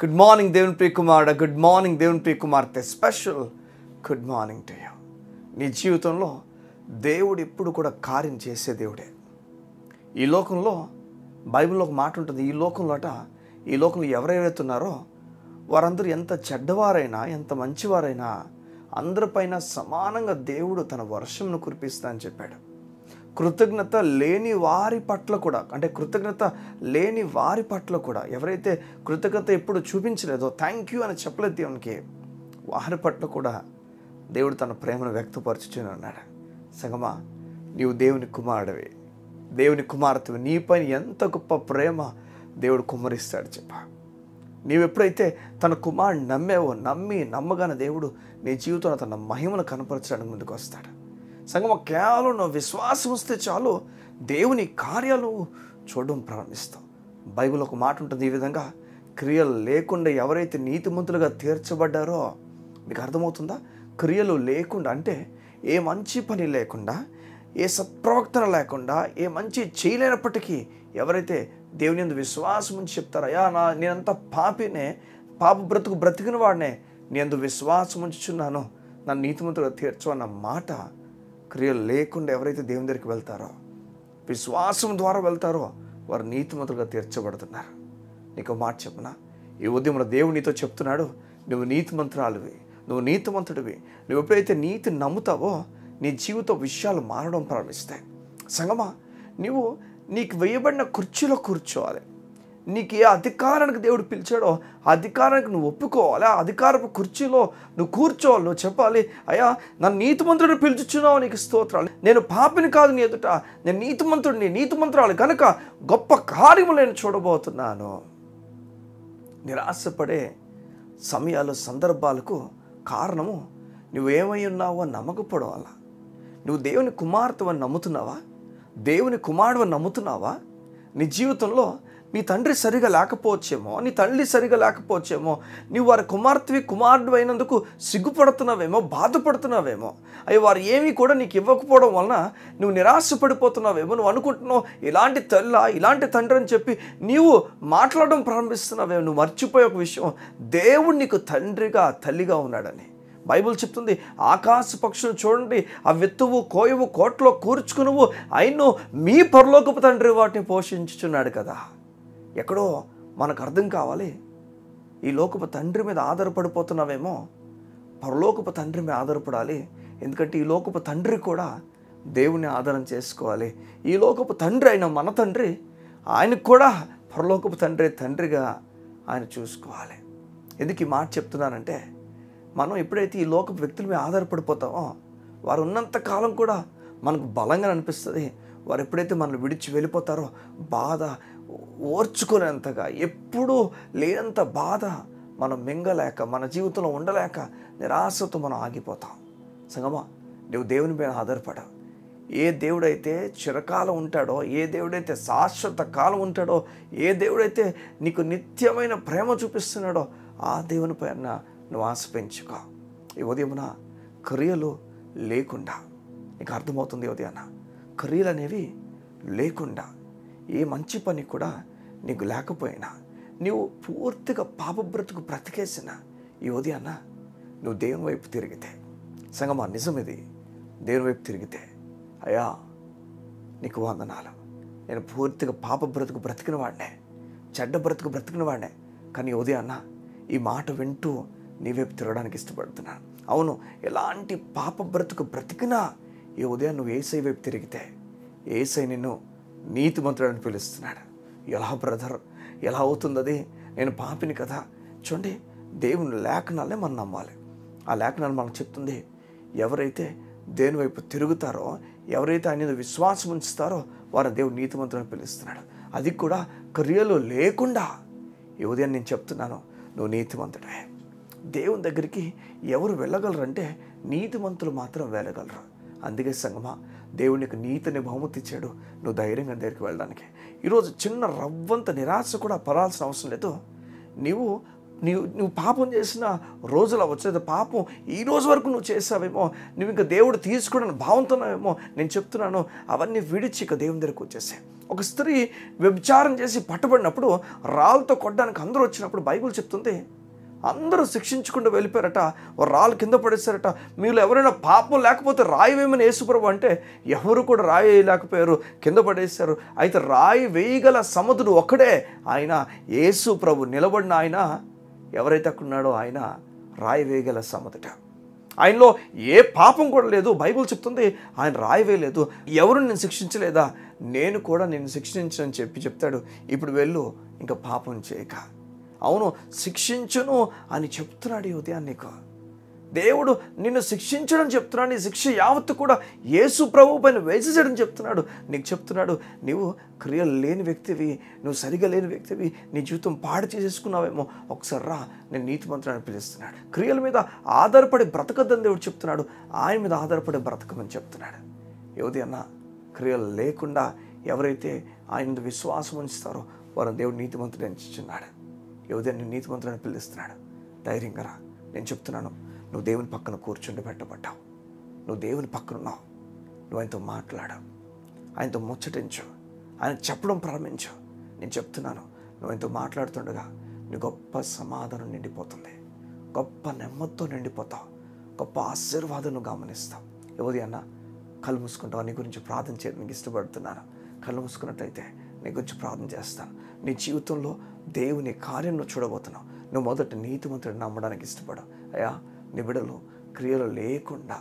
Good morning దేవుని ప్రియ కుమారుడా, good morning దేవుని ప్రియ కుమార్తె. Special good morning to you. నీ జీవితంలో దేవుడు ఎప్పుడు కూడా కార్యం చేసే దేవుడే. ఈ లోకంలో బైబిల్లో ఒక మాట ఉంటుంది, ఈ లోకంలో ఎవరెవరైతే ఉన్నారో వారందరూ ఎంత చెడ్డవారైనా ఎంత మంచివారైనా అందరిపైన సమానంగా దేవుడు తన వర్షంను కురిపిస్తా అని చెప్పాడు. కృతజ్ఞత లేని వారి పట్ల కూడా ఎవరైతే కృతజ్ఞత ఎప్పుడు చూపించలేదో, థ్యాంక్ యూ అని చెప్పలేదు దేవునికి, వారి పట్ల కూడా దేవుడు తన ప్రేమను వ్యక్తపరచుతూనే ఉన్నాడు. సంగమా, నీవు దేవుని కుమారుడివి, దేవుని కుమార్తెవి, నీపైన ఎంత గొప్ప ప్రేమ దేవుడు కుమ్మరిస్తాడు చెప్ప. నీవెప్పుడైతే తన కుమారుని నమ్మగానే దేవుడు నీ జీవితంలో తన మహిమను కనపరచడానికి ముందుకు వస్తాడు. సంగమ, కేవలం నువ్వు విశ్వాసం వస్తే చాలు దేవుని కార్యాలు చూడడం ప్రారంభిస్తావు. బైబిల్ ఒక మాట ఉంటుంది ఈ విధంగా, క్రియలు లేకుండా ఎవరైతే నీతిమంతులుగా తీర్చబడ్డారో, మీకు అర్థమవుతుందా? క్రియలు లేకుండా అంటే ఏ మంచి పని లేకుండా, ఏ సత్ప్రవర్తన లేకుండా, ఏ మంచి చేయలేనప్పటికీ ఎవరైతే దేవుని యందు విశ్వాసం ఉంచి చెప్తారో, అయ్యా నేనంతా పాప బ్రతికిన వాడినే, నేను విశ్వాసం ఉంచుచున్నాను, నన్ను నీతిమంతులుగా తీర్చు అన్న మాట, క్రియలు లేకుండా ఎవరైతే దేవుని దగ్గరికి వెళ్తారో, విశ్వాసం ద్వారా వెళ్తారో, వారు నీతిమంతులుగా తీర్చబడుతున్నారు. నీకు మాట చెప్పనా? ఈ ఉదయంలో దేవుడు నీతో చెప్తున్నాడు, నువ్వు నీతిమంతురాలివి, నువ్వు నీతిమంతుడివి. నువ్వు ఎప్పుడైతే నీతి నమ్ముతావో నీ జీవిత విషయాలు మారడం ప్రారంభిస్తాయి. సంగమా, నీకు వేయబడిన కుర్చీలో కూర్చోవాలి. నీకు ఏ అధికారానికి దేవుడు పిలిచాడో ఆ అధికారానికి నువ్వు ఒప్పుకోవాలి. ఆ అధికారపు కుర్చీలో నువ్వు కూర్చోవాలి. నువ్వు చెప్పాలి, అయ్యా నన్ను నీతిమంతుడిని పిలుచుచున్నావు, నీకు స్తోత్రాలు, నేను పాపిని కాదు నీ ఎదుట, నేను నీతిమంతురాలు కనుక గొప్ప కార్యములు నేను చూడబోతున్నాను. నిరాశపడే సమయాలు, సందర్భాలకు కారణము నువ్వేమై ఉన్నావో నమ్మకపోవడం వల్ల. నువ్వు దేవుని కుమార్తెవని నమ్ముతున్నావా? దేవుని కుమారుడు నమ్ముతున్నావా? నీ జీవితంలో నీ తండ్రి సరిగా లేకపోవచ్చేమో, నీ తల్లి సరిగా లేకపోవచ్చేమో, నీవు వారి కుమారుడు అయినందుకు సిగ్గుపడుతున్నావేమో, బాధపడుతున్నావేమో. అవి వారు ఏమీ కూడా నీకు ఇవ్వకపోవడం వలన నువ్వు నిరాశపడిపోతున్నావేమో. నువ్వు అనుకుంటున్నావు ఇలాంటి ఇలాంటి తండ్రి అని చెప్పి నీవు మాట్లాడడం ప్రారంభిస్తున్నావేమో. నువ్వు మర్చిపోయే ఒక విషయం, దేవుడు నీకు తండ్రిగా తల్లిగా ఉన్నాడని బైబిల్ చెప్తుంది. ఆకాశ పక్షులు చూడండి, ఆ వెత్తువు కోయవు కోట్లో కూర్చుకునువు, అయినో మీ పరలోకపు తండ్రి వాటిని పోషించుచున్నాడు కదా. ఎక్కడో మనకు అర్థం కావాలి, ఈ లోకపు తండ్రి మీద ఆధారపడిపోతున్నావేమో, పరలోకపు తండ్రి మీద ఆధారపడాలి. ఎందుకంటే ఈ లోకపు తండ్రి కూడా దేవుని ఆధారం చేసుకోవాలి. ఈ లోకపు తండ్రి అయిన మన తండ్రి, ఆయనకు కూడా పరలోకపు తండ్రిగా ఆయన చూసుకోవాలి. ఎందుకు ఈ మాట చెప్తున్నానంటే, మనం ఎప్పుడైతే ఈ లోకపు వ్యక్తుల మీద ఆధారపడిపోతామో వారు ఉన్నంత కాలం కూడా మనకు బలంగా అనిపిస్తుంది. వారు ఎప్పుడైతే మనల్ని విడిచి వెళ్ళిపోతారో బాధ ఓర్చుకునేంతగా, ఎప్పుడూ లేనంత బాధ మనం మింగలేక, మన జీవితంలో ఉండలేక నిరాశతో మనం ఆగిపోతాం. సంగమా, నువ్వు దేవుని మీద ఆధారపడవు. ఏ దేవుడైతే చిరకాలం ఉంటాడో, ఏ దేవుడైతే శాశ్వత కాలం ఉంటాడో, ఏ దేవుడైతే నీకు నిత్యమైన ప్రేమ చూపిస్తున్నాడో ఆ దేవుని పైన నువ్వు ఆశ పెంచుకో. ఈ ఉదయమున క్రియలు లేకుండా, నీకు అర్థమవుతుంది ఉదయాన, క్రియలు అనేవి లేకుండా ఏ మంచి పని కూడా నీకు లేకపోయినా, నీవు పూర్తిగా పాప బ్రతికేసిన ఈ ఉదయాన నువ్వు దేవుని వైపు తిరిగితే, సంగమా నిజమిది, దేవుని వైపు తిరిగితే, అయ్యా నీకు వందనాలు, నేను పూర్తిగా పాప బ్రతికిన వాడినే, చెడ్డ బ్రతికిన వాడినే, కానీ ఉదయాన్న ఈ మాట వింటూ నీ వైపు తిరగడానికి ఇష్టపడుతున్నాను. అవును, ఎలాంటి పాప బ్రతికినా ఈ ఉదయం నువ్వు యేసయ్య వైపు తిరిగితే యేసయ్య నిన్ను నీతిమంతుడని పిలుస్తున్నాడు. ఎలా బ్రదర్, ఎలా అవుతుంది అది? నేను పాపిని కదా. చూడండి, దేవుని లేఖనాలే మనం నమ్మాలి. ఆ లేఖనాలు మనకు చెప్తుంది, ఎవరైతే దేవుని వైపు తిరుగుతారో, ఎవరైతే ఆయన విశ్వాసం ఉంచుతారో వారు దేవుడు నీతిమంతుడని పిలుస్తున్నాడు. అది కూడా క్రియలు లేకుండా. ఈ ఉదయం నేను చెప్తున్నాను, నువ్వు నీతిమంతుడే. దేవుని దగ్గరికి ఎవరు వెళ్ళగలరంటే నీతిమంతులు మాత్రం వెళ్ళగలరు. అందుకే సంగమా, దేవునికి నీతిని బహుమతి ఇచ్చాడు, నువ్వు ధైర్యంగా దగ్గరికి వెళ్ళడానికి. ఈరోజు చిన్న రవ్వంత నిరాశ కూడా పడాల్సిన అవసరం లేదు. నువ్వు పాపం చేసిన రోజులు అవ్వచ్చు, పాపం ఈ రోజు వరకు నువ్వు చేసావేమో, నువ్వు ఇంకా దేవుడు తీసుకోవడానికి భావంతున్నావేమో. నేను చెప్తున్నాను, అవన్నీ విడిచి ఇక దేవుని దగ్గరికి వచ్చేసాయి. ఒక స్త్రీ వ్యభిచారం చేసి పట్టబడినప్పుడు రాళ్ళతో కొట్టడానికి అందరూ వచ్చినప్పుడు బైబిల్ చెప్తుంది అందరూ శిక్షించకుండా వెళ్ళిపోయారట, రాళ్ళు కింద పడేశారట. మీరు ఎవరైనా పాపం లేకపోతే రాయి వేయమని యేసుప్రభు అంటే ఎవరు కూడా రాయి వేయలేకపోయారు, కింద పడేశారు. అయితే రాయి వేయగల సమర్థుడు ఒక్కడే, ఆయన యేసుప్రభు. నిలబడిన ఆయన ఎవరైతే అక్కడ ఉన్నాడో ఆయన రాయి వేయగల సమర్థుట. ఆయనలో ఏ పాపం కూడా లేదు. బైబిల్ చెప్తుంది ఆయన రాయి వేయలేదు. ఎవరు నేను శిక్షించలేదా, నేను కూడా నేను శిక్షించని చెప్తాడు. ఇప్పుడు వెళ్ళు, ఇంకా పాపం చేయక. అవును, శిక్షించును అని చెప్తున్నాడు ఈ ఉదయం. నీకు దేవుడు నిన్ను శిక్షించడం చెప్తున్నాడు. నీ శిక్ష యావత్తు కూడా యేసు ప్రభు పైన వేసేసాడని చెప్తున్నాడు. నీకు చెప్తున్నాడు, నీవు క్రియలు లేని వ్యక్తివి, నువ్వు సరిగా లేని వ్యక్తివి, నీ జీవితం పాడు చేసేసుకున్నావేమో, ఒకసారి రా, నేను నీతిమంతుడని పిలుస్తున్నాడు. క్రియల మీద ఆధారపడి బ్రతకద్దని దేవుడు చెప్తున్నాడు. ఆయన మీద ఆధారపడి బ్రతకమని చెప్తున్నాడు. యువతి అన్న, క్రియలు లేకుండా ఎవరైతే ఆయన మీద విశ్వాసం ఉంచుతారో వారిని దేవుడు నీతిమంతుడు ఎంచుచున్నాడు. యువతి నేను నీతిమంతుడని పిలుస్తున్నాడు. ధైర్యంగా రా, నేను చెప్తున్నాను. నువ్వు దేవుని పక్కన కూర్చుండి పెట్టబడ్డావు. నువ్వు దేవుని పక్కన ఉన్నావు. నువ్వు ఆయనతో మాట్లాడావు, ఆయనతో ముచ్చటించు, ఆయన చెప్పడం ప్రారంభించు. నేను చెప్తున్నాను, నువ్వు ఆయనతో మాట్లాడుతుండగా నీ గొప్ప సమాధానం నిండిపోతుంది, గొప్ప నెమ్మదితో నిండిపోతావు, గొప్ప ఆశీర్వాదం నువ్వు గమనిస్తావు. యువతి అన్న, కళ్ళు మూసుకుంటావు. నీ గురించి ప్రార్థన చేయడం నీకు ఇష్టపడుతున్నాను. కళ్ళు మూసుకున్నట్లయితే నీ గురించి ప్రార్థన చేస్తాను. నీ జీవితంలో దేవుని కార్యం నువ్వు చూడబోతున్నావు. నువ్వు మొదట నీతిమంతుడిని నమ్మడానికి ఇష్టపడవు. అయ్యా, నీ బిడ్డలు క్రియలు లేకుండా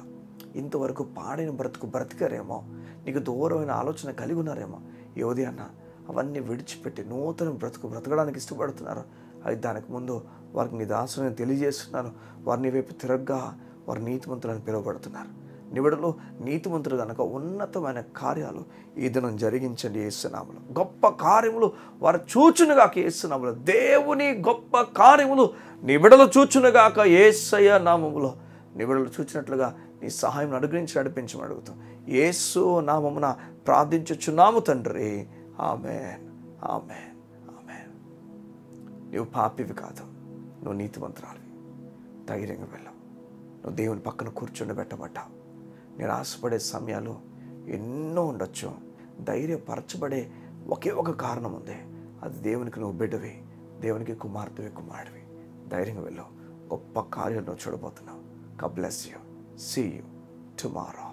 ఇంతవరకు పాడిన బ్రతికారేమో, నీకు దూరమైన ఆలోచన కలిగి ఉన్నారేమో. యోధి అన్న, అవన్నీ విడిచిపెట్టి నూతన బ్రతకడానికి ఇష్టపడుతున్నారు. అయితే దానికి ముందు వారికి నీ దాసుని తెలియజేస్తున్నారు. వారిని వైపు తిరగ్గా వారు నీతిమంతులని పిలువబడుతున్నారు. నిబిడలో నీతిమంతుడు కనుక ఉన్నతమైన కార్యాలు ఈ దినం జరిగించండి యేసునామములో. గొప్ప కార్యములు వారు చూచునుగాక యేసునామములో. దేవుని గొప్ప కార్యములు నిబిడలు చూచునుగాక యేసయ్య నామములో. నిబిడలు చూచినట్లుగా నీ సహాయం అనుగ్రహించి నడిపించమని అడుగుతాం. యేసు నామమున ప్రార్థించుచున్నాము తండ్రి. ఆమేన్, ఆమేన్, ఆమేన్. నువ్వు పాపివి కాదు, నువ్వు నీతిమంతురాలివి. ధైర్యంగా వెళ్ళావు. నువ్వు దేవుని పక్కన కూర్చుండబెట్టబడ్డావు. నేను ఆశపడే సమయాలు ఎన్నో ఉండొచ్చు. ధైర్యపరచబడే ఒకే ఒక కారణం ఉంది. అది దేవునికి నువ్వు బిడ్డవి, దేవునికి కుమార్తెవి, కుమారుడివి. ధైర్యంగా వెళ్ళు. గొప్ప కార్యాలు నువ్వు చూడబోతున్నావు. God bless you. See you tomorrow.